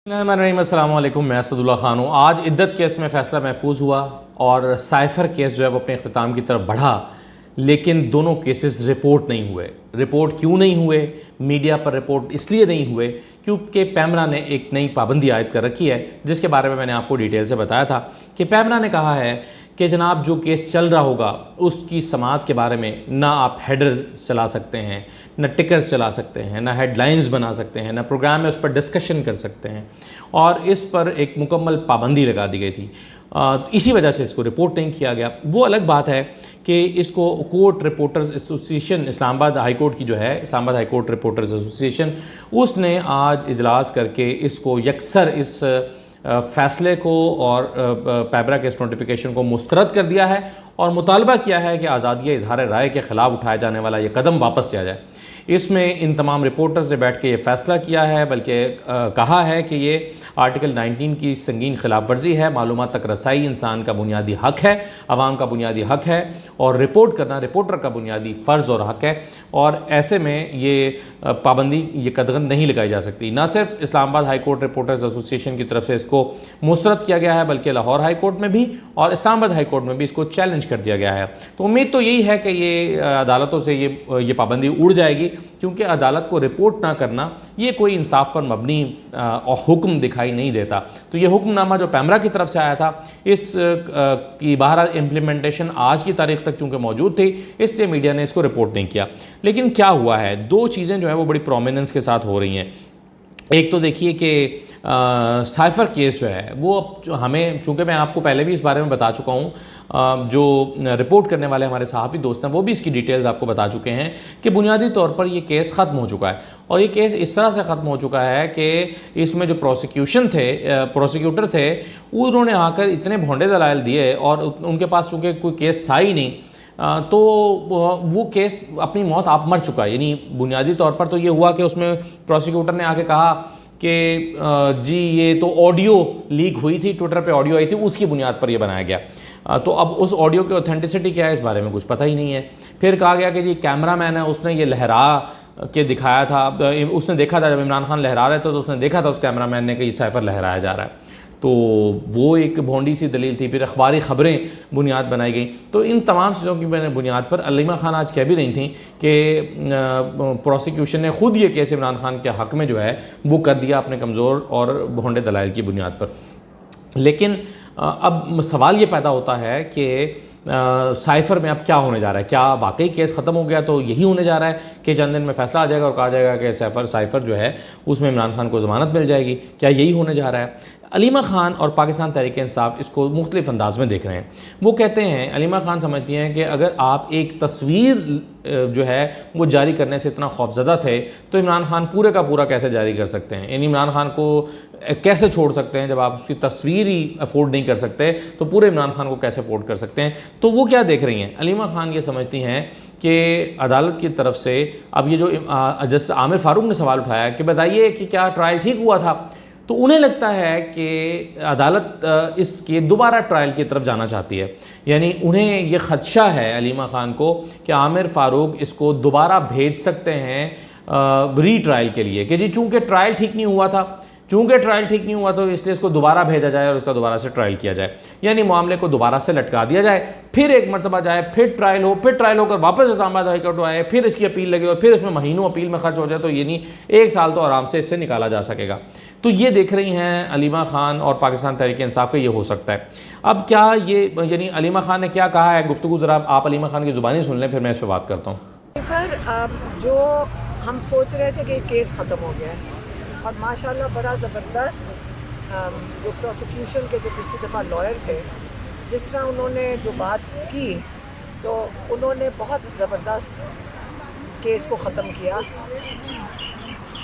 अस्सलाम वालेकुम, मैं असदुल्ला ख़ान हूँ। आज इद्दत केस में फ़ैसला महफूज हुआ और साइफ़र केस जो है वो अपने अख्ताम की तरफ बढ़ा, लेकिन दोनों केसेस रिपोर्ट नहीं हुए। रिपोर्ट क्यों नहीं हुए? मीडिया पर रिपोर्ट इसलिए नहीं हुए क्योंकि पैमरा ने एक नई पाबंदी आयद कर रखी है, जिसके बारे में मैंने आपको डिटेल से बताया था कि पैमरा ने कहा है कि जनाब जो केस चल रहा होगा उसकी समाअत के बारे में ना आप हेडर चला सकते हैं, ना टिकर्स चला सकते हैं, ना हेडलाइंस बना सकते हैं, ना प्रोग्राम में उस पर डिस्कशन कर सकते हैं, और इस पर एक मुकम्मल पाबंदी लगा दी गई थी। इसी वजह से इसको रिपोर्ट नहीं किया गया। वो अलग बात है कि इसको court reporters association Islamabad high court की जो है, Islamabad high court reporters association, उसने आज इजलास करके इसको यकसर इस फ़ैसले को और पैमरा के इस नोटिफिकेशन को मुस्तरद कर दिया है और मुतालबा किया है कि आज़ादी इजहार राय के ख़िलाफ़ उठाया जाने वाला ये कदम वापस लिया जाए। इसमें इन तमाम रिपोर्टर्स ने बैठ के ये फ़ैसला किया है, बल्कि कहा है कि ये आर्टिकल 19 की संगीन खिलाफ वर्जी है। मालूमात तक रसाई इंसान का बुनियादी हक़ है, आवाम का बुनियादी हक़ है, और रिपोर्ट करना रिपोर्टर का बुनियादी फ़र्ज़ और हक़ है, और ऐसे में ये पाबंदी ये कदगन नहीं लगाई जा सकती। ना सिर्फ Islamabad high court reporters association की तरफ से इसको मुस्तरद किया गया है, बल्कि लाहौर हाई कोर्ट में भी और इस्लामाबाद हाई कोर्ट में भी इसको चैलेंज कर दिया गया है। तो उम्मीद तो यही है कि ये अदालतों से ये पाबंदी उड़ जाएगी, क्योंकि अदालत को रिपोर्ट ना करना ये कोई इंसाफ पर मबनी हुक्म दिखाई नहीं देता। तो ये हुक्मनामा जो पैमरा की तरफ से आया था, इस की बहरहाल इम्प्लीमेंटेशन आज की तारीख तक चूँकि मौजूद थी, इससे मीडिया ने इसको रिपोर्ट नहीं किया। लेकिन क्या हुआ है, दो चीज़ें जो है वो बड़ी प्रोमिनेंस के साथ हो रही हैं। एक तो देखिए कि साइफ़र केस जो है वो अब हमें, चूँकि मैं आपको पहले भी इस बारे में बता चुका हूँ, जो रिपोर्ट करने वाले हमारे सहाफ़ी दोस्त हैं वो भी इसकी डिटेल्स आपको बता चुके हैं कि बुनियादी तौर पर ये केस ख़त्म हो चुका है। और ये केस इस तरह से ख़त्म हो चुका है कि इसमें जो प्रोसिक्यूटर थे उन्होंने आकर इतने भोंडे दलाइल दिए, और उनके पास चूँकि कोई केस था ही नहीं, तो वो केस अपनी मौत आप मर चुका है। यानी बुनियादी तौर पर तो ये हुआ कि उसमें प्रोसिक्यूटर ने आके कहा कि जी ये तो ऑडियो लीक हुई थी, ट्विटर पे ऑडियो आई थी, उसकी बुनियाद पर ये बनाया गया। तो अब उस ऑडियो की ऑथेंटिसिटी क्या है इस बारे में कुछ पता ही नहीं है। फिर कहा गया कि जी कैमरा मैन है, उसने ये लहरा के दिखाया था, उसने देखा था जब इमरान खान लहरा रहे थे तो उसने देखा था उस कैमरा मैन ने कि ये साइफ़र लहराया जा रहा है। तो वो एक भोंडी सी दलील थी। फिर अखबारी ख़बरें बुनियाद बनाई गई। तो इन तमाम चीज़ों की मैंने बुनियाद पर अलीमा खान आज कह भी रही थी कि प्रोसिक्यूशन ने ख़ुद ये केस इमरान खान के हक़ में जो है वो कर दिया अपने कमज़ोर और भोंडे दलाइल की बुनियाद पर। लेकिन अब सवाल ये पैदा होता है कि साइफ़र में अब क्या होने जा रहा है। क्या वाकई केस ख़त्म हो गया? तो यही होने जा रहा है कि चंद दिन में फ़ैसला आ जाएगा और कहा जाएगा कि साइफ़र जो है उसमें इमरान खान को ज़मानत मिल जाएगी। क्या यही होने जा रहा है? अलीमा खान और पाकिस्तान तहरीक इंसाफ इसको मुख्तलिफ अंदाज में देख रहे हैं। वो कहते हैं, अलीमा खान समझती हैं कि अगर आप एक तस्वीर जो है वो जारी करने से इतना खौफज़दा थे तो इमरान खान पूरे का पूरा कैसे जारी कर सकते हैं? यानी इमरान खान को कैसे छोड़ सकते हैं? जब आप उसकी तस्वीर ही अफोर्ड नहीं कर सकते तो पूरे इमरान खान को कैसे अफोर्ड कर सकते हैं? तो वो क्या देख रही हैं? अलीमा खान ये समझती हैं कि अदालत की तरफ से अब ये जो जस्टिस आमिर फ़ारूक ने सवाल उठाया कि बताइए कि क्या ट्रायल ठीक हुआ था, तो उन्हें लगता है कि अदालत इसके दोबारा ट्रायल की तरफ जाना चाहती है। यानी उन्हें ये ख़दशा है अलीमा ख़ान को कि आमिर फ़ारूक इसको दोबारा भेज सकते हैं री ट्रायल के लिए, कि जी चूँकि ट्रायल ठीक नहीं हुआ था, तो इसलिए इसको दोबारा भेजा जाए और उसका दोबारा से ट्रायल किया जाए। यानी मामले को दोबारा से लटका दिया जाए, फिर एक मरतबा जाए, फिर ट्रायल होकर वापस इस्लामाबाद हाई कोर्ट आए, फिर इसकी अपील लगे और फिर इसमें महीनों अपील में खर्च हो जाए, तो यानी 1 साल तो आराम से इससे निकाला जा सकेगा। तो ये देख रही हैं अलीमा खान और पाकिस्तान तहरीक इंसाफ का ये हो सकता है। अब क्या ये, यानी अलीमा खान ने क्या कहा है, गुफ्तगू ज़रा आप अलीमा खान की ज़ुबानी सुन लें, फिर मैं इस पर बात करता हूँ। फिर जो हम सोच रहे थे कि केस ख़त्म हो गया है, और माशाल्लाह बड़ा ज़बरदस्त जो प्रोसिक्यूशन के जो पिछली दफ़ा लॉयर थे, जिस तरह उन्होंने जो बात की, तो उन्होंने बहुत ज़बरदस्त केस को ख़त्म किया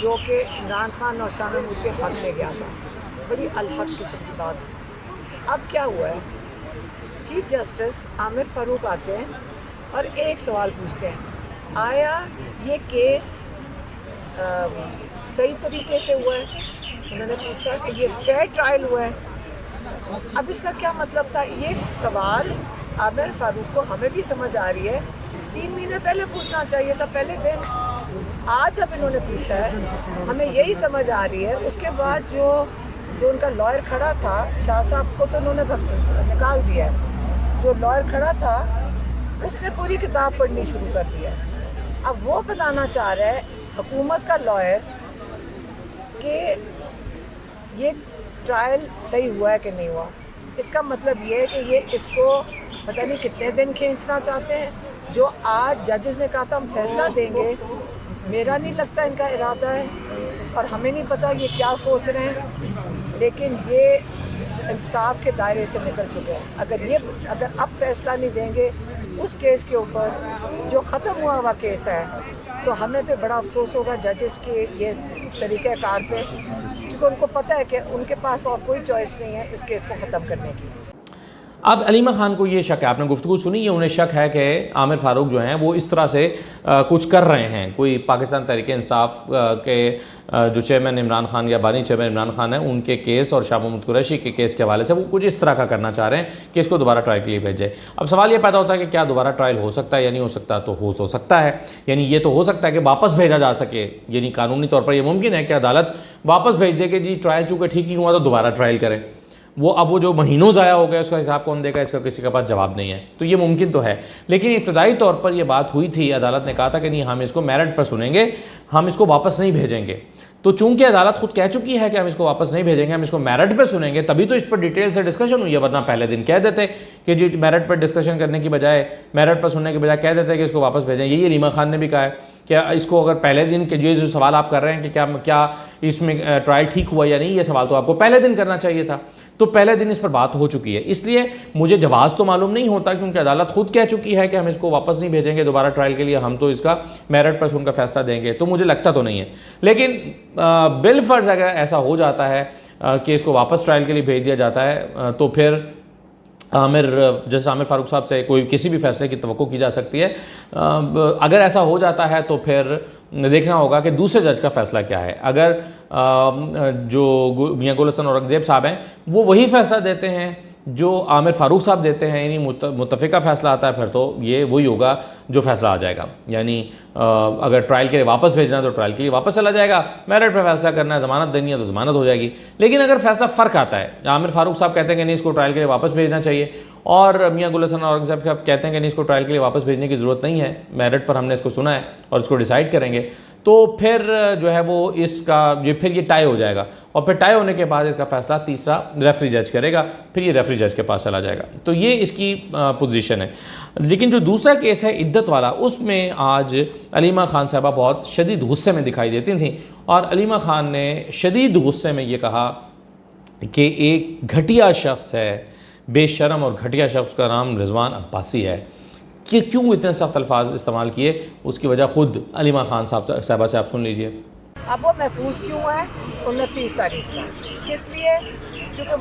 जो कि इमरान खान और शाह महमूद के हक़ में गया था। बड़ी अलहक किस्म की बात। अब क्या हुआ है, चीफ जस्टिस आमिर फ़ारूक आते हैं और एक सवाल पूछते हैं, आया ये केस सही तरीके से हुआ है? उन्होंने पूछा कि ये फेयर ट्रायल हुआ है। अब इसका क्या मतलब था? ये सवाल आमिर फ़ारूक को हमें भी समझ आ रही है, 3 महीने पहले पूछना चाहिए था, पहले दिन। आज जब इन्होंने पूछा है, हमें यही समझ आ रही है। उसके बाद जो जो उनका लॉयर खड़ा था, शाह साहब को तो उन्होंने निकाल दिया है। जो लॉयर खड़ा था उसने पूरी किताब पढ़नी शुरू कर दिया। अब वो बताना चाह रहा है हुकूमत का लॉयर कि ये ट्रायल सही हुआ है कि नहीं हुआ। इसका मतलब ये है कि ये इसको पता नहीं कितने दिन खींचना चाहते हैं। जो आज जजेस ने कहा था हम फैसला देंगे, मेरा नहीं लगता इनका इरादा है, और हमें नहीं पता ये क्या सोच रहे हैं, लेकिन ये इंसाफ के दायरे से निकल चुके हैं। अगर अब फैसला नहीं देंगे उस केस के ऊपर जो ख़त्म हुआ हुआ केस है, तो हमें पे बड़ा अफसोस होगा जजेस के ये तरीक़ेकार पे, क्योंकि उनको पता है कि उनके पास और कोई चॉइस नहीं है इस केस को ख़त्म करने की। अब अलीमा खान को ये शक है, आपने गुफ्तगू सुनी है, उन्हें शक है कि आमिर फ़ारूक जो हैं वो इस तरह से कुछ कर रहे हैं। कोई पाकिस्तान तहरीक इंसाफ के जो चेयरमैन इमरान खान या बानी चेयरमैन इमरान खान है, उनके केस और शाह महमूद कुरैशी के केस के हवाले से वो कुछ इस तरह का करना चाह रहे हैं कि इसको दोबारा ट्रायल के लिए भेजे। अब सवाल ये पैदा होता है कि क्या दोबारा ट्रायल हो सकता है या नहीं हो सकता। तो हो सकता है, यानी ये तो हो सकता है कि वापस भेजा जा सके, यानी कानूनी तौर पर यह मुमकिन है कि अदालत वापस भेज दे कि जी ट्रायल चूँकि ठीक नहीं हुआ तो दोबारा ट्रायल करें। वो जो महीनों ज़ाया हो गया उसका हिसाब कौन देगा, इसका किसी के पास जवाब नहीं है। तो ये मुमकिन तो है, लेकिन इब्तदाई तौर पर यह बात हुई थी, अदालत ने कहा था कि नहीं हम इसको मेरिट पर सुनेंगे, हम इसको वापस नहीं भेजेंगे। तो चूंकि अदालत खुद कह चुकी है कि हम इसको वापस नहीं भेजेंगे, हम इसको मेरिट पर सुनेंगे, तभी तो इस पर डिटेल से डिस्कशन हुई है, वरना पहले दिन कह देते कि जी मेरिट पर डिस्कशन करने की बजाय, मेरिट पर सुनने के बजाय कह देते कि इसको वापस भेजें। यही अलीमा खान ने भी कहा है कि इसको अगर पहले दिन के जो सवाल आप कर रहे हैं कि क्या इसमें ट्रायल ठीक हुआ या नहीं, ये सवाल तो आपको पहले दिन करना चाहिए था। तो पहले दिन इस पर बात हो चुकी है, इसलिए मुझे जवाब तो मालूम नहीं होता, क्योंकि अदालत खुद कह चुकी है कि हम इसको वापस नहीं भेजेंगे दोबारा ट्रायल के लिए, हम तो इसका मेरिट पर सुनकर फैसला देंगे। तो मुझे लगता तो नहीं है, लेकिन बिलफर्ज अगर ऐसा हो जाता है कि इसको वापस ट्रायल के लिए भेज दिया जाता है, तो फिर जैसे आमिर फ़ारूक साहब से कोई किसी भी फैसले की तवक्को की जा सकती है। अगर ऐसा हो जाता है तो फिर देखना होगा कि दूसरे जज का फ़ैसला क्या है। अगर जो मियां गुल हसन औरंगज़ेब साहब हैं वो वही फ़ैसला देते हैं जो आमिर फ़ारूक साहब देते हैं, यानी मुत्तफ़िका फ़ैसला आता है, फिर तो ये वही होगा जो फ़ैसला आ जाएगा। यानी अगर ट्रायल के लिए वापस भेजना है तो ट्रायल के लिए वापस चला जाएगा, मेरिट पर फैसला करना है, ज़मानत देनी है तो ज़मानत हो जाएगी। लेकिन अगर फैसला फ़र्क आता है, आमिर फ़ारूक साहब कहते हैं कि नहीं इसको ट्रायल के लिए वापस भेजना चाहिए, और मियां गुल हसन औरंगज़ेब साहब कहते हैं कि नहीं इसको ट्रायल के लिए वापस भेजने की ज़रूरत नहीं है, मेरिट पर हमने इसको सुना है और इसको डिसाइड करेंगे, तो फिर जो है वो फिर ये टाई हो जाएगा, और फिर टाई होने के बाद इसका फ़ैसला तीसरा रेफरी जज करेगा, फिर ये रेफरी जज के पास चला जाएगा। तो ये इसकी पोजीशन है। लेकिन जो दूसरा केस है इद्दत वाला, उसमें आज अलीमा खान साहबा बहुत शदीद गुस्से में दिखाई देती थी, और अलीमा खान ने शदीद गुस्से में ये कहा कि एक घटिया शख्स है, बेशरम और घटिया शख्स का नाम रिजवान अब्बासी है, कि क्यों इतने सख्त अल्फाज इस्तेमाल किए, उसकी वजह खुद अलीमा खान साहबा से आप सुन लीजिए। अब वो महफूज क्यों है 29 तारीख को, इसलिए क्योंकि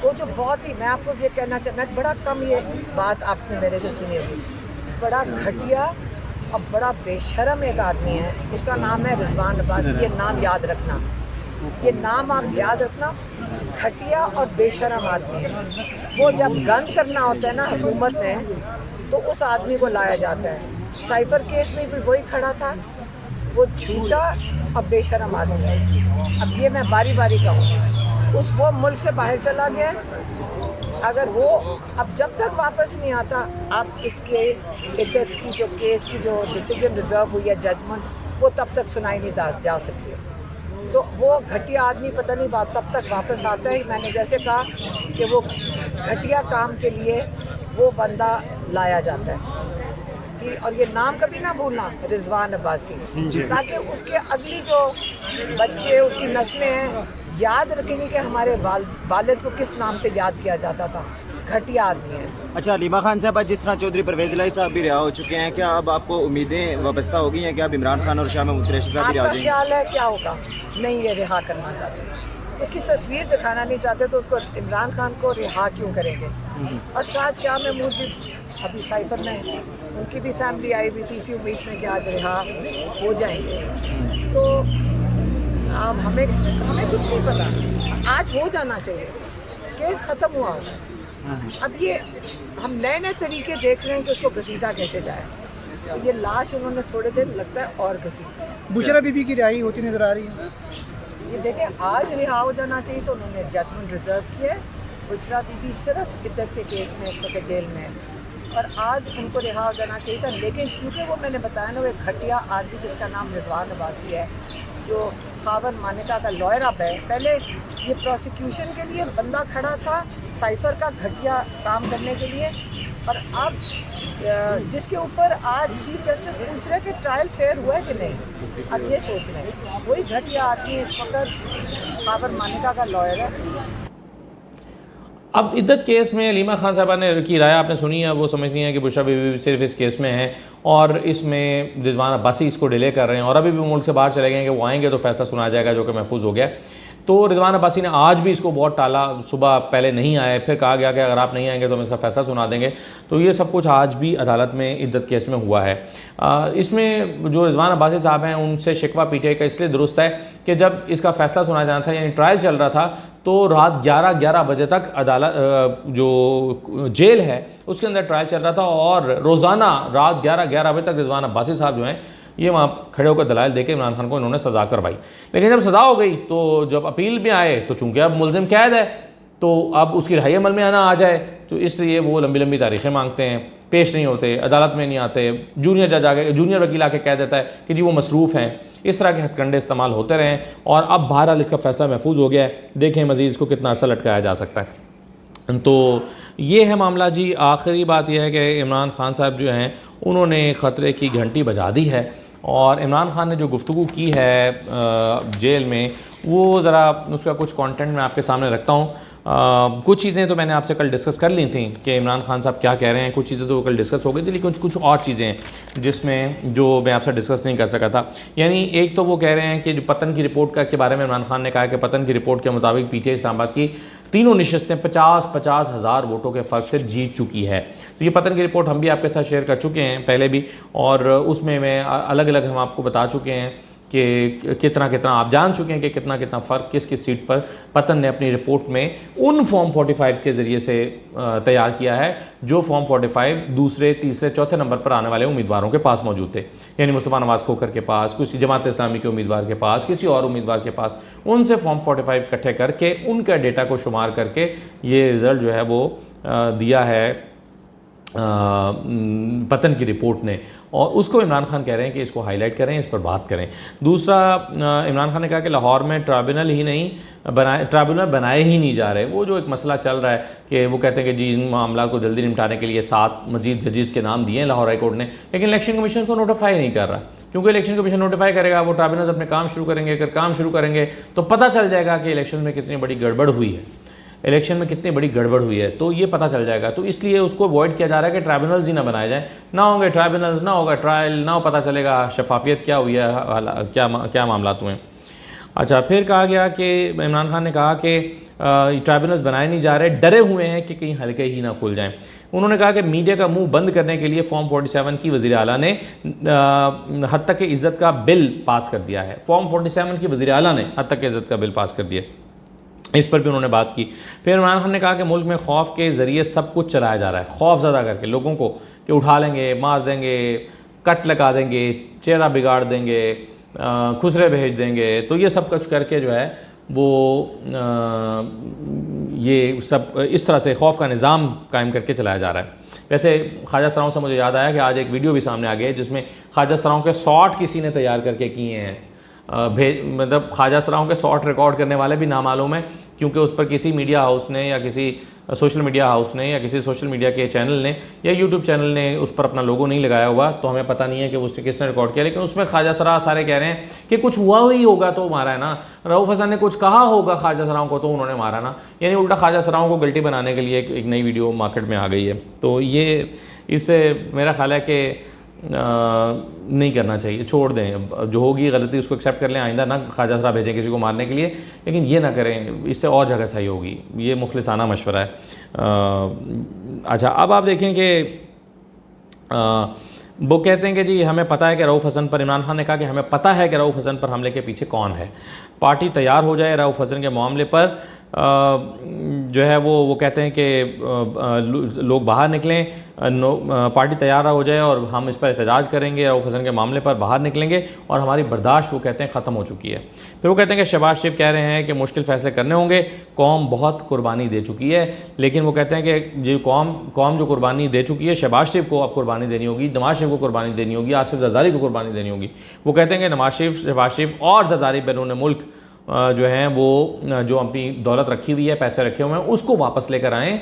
वो जो बहुत ही, मैं आपको ये कहना चाहता, बड़ा कम ये बात आपने मेरे से सुनी होगी, बड़ा घटिया और बड़ा बेशरम एक आदमी है, उसका नाम है रिजवान अब्बासी। ये नाम याद रखना, ये नाम आप याद रखना, घटिया और बेशरम आदमी है। वो जब गंद करना होता है ना हुकूमत में, तो उस आदमी को लाया जाता है। साइफर केस में भी वही खड़ा था, वो झूठा और बेशरम आदमी है। अब ये मैं बारी बारी कहूँगी, वो मुल्क से बाहर चला गया, अगर वो अब जब तक वापस नहीं आता, आप इसके इद्दत की जो केस की जो डिसीजन रिजर्व हुई है, जजमेंट, वो तब तक सुनाई नहीं जा सकती। तो वो घटिया आदमी पता नहीं बात तब तक वापस आता है। मैंने जैसे कहा कि वो घटिया काम के लिए वो बंदा लाया जाता है, और ये नाम कभी ना भूलना, रिजवान अब्बासी, ताकि उसके अगली जो बच्चे, उसकी नस्लें हैं, याद रखेंगे कि हमारे वालिद को किस नाम से याद किया जाता था। घटिया आदमी है। अच्छा, अलीमा खान साहब, जिस तरह चौधरी परवेज़ इलाही साहब भी रिहा हो चुके हैं, क्या अब आपको उम्मीदें वाबस्ता हो गई हैं कि अब इमरान खान और शाह महमूद कुरैशी साहब भी रिहा हो जाएंगे? ख्याल है क्या होगा? नहीं, ये रिहा करना चाहते, उसकी तस्वीर दिखाना नहीं चाहते, तो उसको इमरान खान को रिहा क्यों करेंगे? और साथ शाह महमूद भी अभी साइफर में, उनकी भी फैमिली आई हुई थी इसी उम्मीद में कि आज रिहा हो जाएंगे। तो अब हमें कुछ नहीं पता, आज हो जाना चाहिए, केस ख़त्म हुआ होगा। अब ये हम नए नए तरीके देख रहे हैं कि उसको घसीटा कैसे जाए। तो ये लाश उन्होंने थोड़े दिन लगता है और घसीटा। बुशरा बीबी की रिहाई होती नज़र आ रही है। ये देखें, आज रिहा हो जाना चाहिए तो उन्होंने जजमेंट रिजर्व किया है। बुशरा बीबी सिर्फ इद्दत के केस में इस वक्त जेल में है और आज उनको रिहा हो जाना चाहिए था, लेकिन क्योंकि वो मैंने बताया ना वो एक घटिया आदमी जिसका नाम रिजवान अब्बासी है जो खावन मानिका का लॉयर अब है, पहले ये प्रोसिक्यूशन के लिए बंदा खड़ा था साइफर का घटिया काम करने के लिए, और अब जिसके ऊपर आज चीफ जस्टिस पूछ रहे हैं कि ट्रायल फेयर हुआ है कि नहीं, अब ये सोच रहे हैं वही घटिया आदमी इस वक्त खावन मानिका का लॉयर है। अब इद्दत केस में अलीमा खान साहबा ने की राय आपने सुनी है, वो समझती हैं कि बुशरा बीबी सिर्फ इस केस में है और इसमें रिजवान अब्बासी इसको डिले कर रहे हैं और अभी भी मुल्क से बाहर चले गए हैं कि वो आएंगे तो फैसला सुना जाएगा जो कि महफूज हो गया। तो रिजवान अब्बासी ने आज भी इसको बहुत टाला, सुबह पहले नहीं आए, फिर कहा गया कि अगर आप नहीं आएंगे तो हम इसका फैसला सुना देंगे। तो ये सब कुछ आज भी अदालत में इद्दत केस में हुआ है। इसमें जो रिजवान अब्बासी साहब हैं उनसे शिकवा पीटीआई का इसलिए दुरुस्त है कि जब इसका फैसला सुना जाना था, यानी ट्रायल चल रहा था, तो रात 11 बजे तक अदालत जो जेल है उसके अंदर ट्रायल चल रहा था और रोज़ाना रात 11 बजे तक रिजवान अब्बासी साहब जो हैं ये वहाँ खड़े होकर दलाइल देके इमरान खान को इन्होंने सज़ा करवाई। लेकिन जब सज़ा हो गई तो जब अपील में आए तो चूंकि अब मुलजिम कैद है तो अब उसकी रिहाई अमल में आना आ जाए, तो इसलिए वो लंबी लंबी तारीखें मांगते हैं, पेश नहीं होते, अदालत में नहीं आते, जूनियर जज आके जूनियर वकील आके कह देता है कि जी वो मसरूफ़ हैं। इस तरह के हथकंडे इस्तेमाल होते रहें और अब बहरहाल इसका फैसला महफूज हो गया है। देखें मज़ीद इसको कितना अर्सा लटकाया जा सकता है। तो ये है मामला जी। आखिरी बात यह है कि इमरान खान साहब जो हैं उन्होंने ख़तरे की घंटी बजा दी है और इमरान खान ने जो गुफ्तगू की है जेल में वो ज़रा उसका कुछ कंटेंट मैं आपके सामने रखता हूँ। कुछ चीज़ें तो मैंने आपसे कल डिस्कस कर ली थी कि इमरान खान साहब क्या कह रहे हैं, कुछ चीज़ें तो कल डिस्कस हो गई थी, लेकिन कुछ और चीज़ें हैं जिसमें जो मैं आपसे डिस्कस नहीं कर सका था। यानी एक तो वो कह रहे हैं कि जो पतन की रिपोर्ट के बारे में इमरान खान ने कहा कि पतन की रिपोर्ट के मुताबिक पीटीआई इस्लामाबाद की तीनों नशिस्तें 50 हज़ार वोटों के फ़र्क से जीत चुकी है। तो ये पतन की रिपोर्ट हम भी आपके साथ शेयर कर चुके हैं पहले भी, और उसमें मैं अलग अलग हम आपको बता चुके हैं कि कितना आप जान चुके हैं कि कितना फ़र्क किस सीट पर पतन ने अपनी रिपोर्ट में उन फॉर्म 45 के ज़रिए से तैयार किया है जो फॉर्म 45 दूसरे, तीसरे, चौथे नंबर पर आने वाले उम्मीदवारों के पास मौजूद थे। यानी मुस्तफ़ा नवाज़ खोखर के पास, किसी जमात इस्लामी के उम्मीदवार के पास, किसी और उम्मीदवार के पास, उनसे फॉर्म 45 इकट्ठे करके उनका डेटा को शुमार करके ये रिज़ल्ट जो है वो दिया है पतन की रिपोर्ट ने, और उसको इमरान खान कह रहे हैं कि इसको हाईलाइट करें, इस पर बात करें। दूसरा, इमरान खान ने कहा कि लाहौर में ट्राइब्यूनल बनाए ही नहीं जा रहे। वो जो एक मसला चल रहा है कि वो कहते हैं कि जी इन मामला को जल्दी निपटाने के लिए 7 मजीद जजेस के नाम दिए हैं लाहौर हाई कोर्ट ने, लेकिन इलेक्शन कमीशन को नोटिफाई नहीं कर रहा, क्योंकि इलेक्शन कमीशन नोटिफाई करेगा, वो ट्राइब्यूनल्स अपने काम शुरू करेंगे। अगर काम शुरू करेंगे तो पता चल जाएगा कि इलेक्शन में कितनी बड़ी गड़बड़ हुई है, तो ये पता चल जाएगा। तो इसलिए उसको अवॉइड किया जा रहा है कि ट्राइब्यूनल्स ही ना बनाए जाएँ, ना होंगे ट्राइब्यूनल्स, ना होगा ट्रायल, ना पता चलेगा शफाफियत क्या हुई है, क्या मामला हुए। अच्छा, फिर कहा गया कि इमरान खान ने कहा कि ट्राइब्यूनल्स बनाए नहीं जा रहे, डरे हुए हैं कि कहीं हल्के ही ना खुल जाएं। उन्होंने कहा कि मीडिया का मुंह बंद करने के लिए फॉर्म 47 की वज़ीर आला ने हद तक इज़्ज़त का बिल पास कर दिया है। फॉर्म 47 की वज़ीर आला ने हद तक इज़्ज़त का बिल पास कर दिया, इस पर भी उन्होंने बात की। फिर इमरान खान ने कहा कि मुल्क में खौफ के ज़रिए सब कुछ चलाया जा रहा है, खौफ ज़्यादा करके लोगों को कि उठा लेंगे, मार देंगे, कट लगा देंगे, चेहरा बिगाड़ देंगे, खुसरे भेज देंगे। तो ये सब कुछ करके जो है वो ये सब इस तरह से खौफ का निज़ाम कायम करके चलाया जा रहा है। वैसे ख्वाजा सराओं से मुझे याद आया कि आज एक वीडियो भी सामने आ गई जिसमें ख्वाजा सराओं के शॉट किसी ने तैयार करके किए हैं। मतलब ख्वाजा सराओं के शॉट रिकॉर्ड करने वाले भी नामालूम है, क्योंकि उस पर किसी मीडिया हाउस ने या किसी सोशल मीडिया हाउस ने या किसी सोशल मीडिया के चैनल ने या यूट्यूब चैनल ने उस पर अपना लोगो नहीं लगाया हुआ, तो हमें पता नहीं है कि उससे किसने रिकॉर्ड किया। लेकिन उसमें ख्वाजा सरा सारे कह रहे हैं कि कुछ हुआ ही होगा तो मारा है ना, रऊफ़ हसन ने कुछ कहा होगा ख्वाजा सराओं को तो उन्होंने मारा ना। यानी उल्टा ख्वाजा सराओं को गिल्टी बनाने के लिए एक नई वीडियो मार्केट में आ गई है। तो ये इससे मेरा ख्याल है कि नहीं करना चाहिए, छोड़ दें, जो होगी गलती उसको एक्सेप्ट कर लें, आइंदा ना ख्वाजा सरा भेजें किसी को मारने के लिए, लेकिन ये ना करें, इससे और जगह सही होगी। ये मुखलिसाना मशवरा है। अच्छा, अब आप देखें कि वो कहते हैं कि जी हमें पता है कि रऊफ़ हसन पर, इमरान खान ने कहा कि हमें पता है कि रऊफ़ हसन पर हमले के पीछे कौन है, पार्टी तैयार हो जाए रऊफ़ हसन के मामले पर जो है वो कहते हैं कि लोग बाहर निकलें, पार्टी तैयार हो जाए और हम इस पर एहतजाज करेंगे, रऊफ़ हसन के मामले पर बाहर निकलेंगे और हमारी बर्दाश्त वो कहते हैं ख़त्म हो चुकी है। फिर वो कहते हैं कि शहबाज शरीफ कह रहे हैं कि मुश्किल फ़ैसले करने होंगे, कौम बहुत कुर्बानी दे चुकी है, लेकिन वो कहते हैं कि जो कौम जो कुर्बानी दे चुकी है, शहबाज शरीफ को अब कुर्बानी देनी होगी, नवाज शरीफ को कुर्बानी देनी होगी, आसिफ जरदारी को कुर्बानी देनी होगी। वो कहते हैं कि नवाज शरीफ, शहबाज शरीफ और जरदारी बैरून मुल्क जो हैं वो जो अपनी दौलत रखी हुई है, पैसे रखे हुए हैं, उसको वापस लेकर आएँ,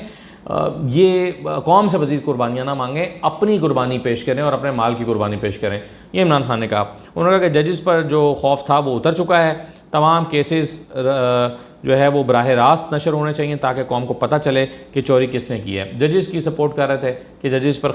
ये कौम से मज़ीद कुर्बानियाँ ना मांगें, अपनी कुर्बानी पेश करें और अपने माल की कुर्बानी पेश करें। ये इमरान खान ने कहा। उन्होंने कहा कि जजेस पर जो खौफ था वो उतर चुका है, तमाम केसेस जो है वो बराह रास्त नशर होने चाहिए ताकि कौम को पता चले कि चोरी किसने की है। जजेस की सपोर्ट कर रहे थे कि जजेस पर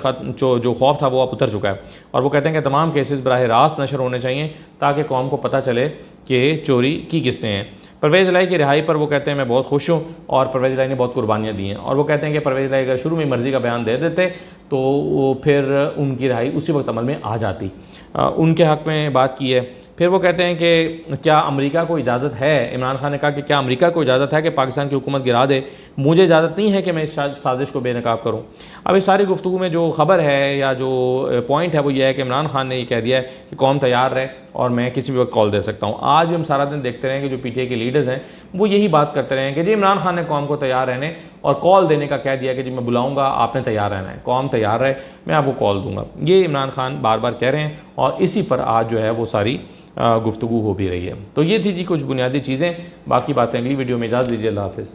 जो खौफ था वो अब उतर चुका है, और वो कहते हैं कि तमाम केसेस बराह रास्त नशर होने चाहिए ताकि कौम को पता चले कि चोरी की किसने है। परवेज़ इलाही की रिहाई पर वो कहते हैं मैं बहुत खुश हूँ और परवेज़ इलाही ने बहुत कुर्बानियाँ दी हैं, और वो कहते हैं कि परवेज़ इलाही अगर शुरू में मर्ज़ी का बयान दे देते तो फिर उनकी रिहाई उसी वक्त अमल में आ जाती। उनके हक़ में बात की है। फिर वो कहते हैं कि क्या अमेरिका को इजाज़त है, इमरान खान ने कहा कि क्या अमेरिका को इजाज़त है कि पाकिस्तान की हुकूमत गिरा दे, मुझे इजाज़त नहीं है कि मैं इस साजिश को बेनकाब करूँ। अब इस सारी गुफ्तगू में जो ख़बर है या जो पॉइंट है वो ये है कि इमरान खान ने ये कह दिया है कि कौम तैयार रहे और मैं किसी भी वक्त कॉल दे सकता हूँ। आज भी हम सारा दिन देखते रहें कि जो PTI के लीडर्स हैं वो यही बात करते रहे कि जी इमरान खान ने कौम को तैयार रहने और कॉल देने का कह दिया कि जी मैं बुलाऊंगा, आपने तैयार रहना है, कौम तैयार रहे, मैं आपको कॉल दूंगा। ये इमरान खान बार बार कह रहे हैं और इसी पर आज जो है वो सारी गुफ्तगू हो भी रही है। तो ये थी जी कुछ बुनियादी चीज़ें, बाकी बातें अगली वीडियो में। इजाज़त दीजिए, अल्लाह हाफ़िज़।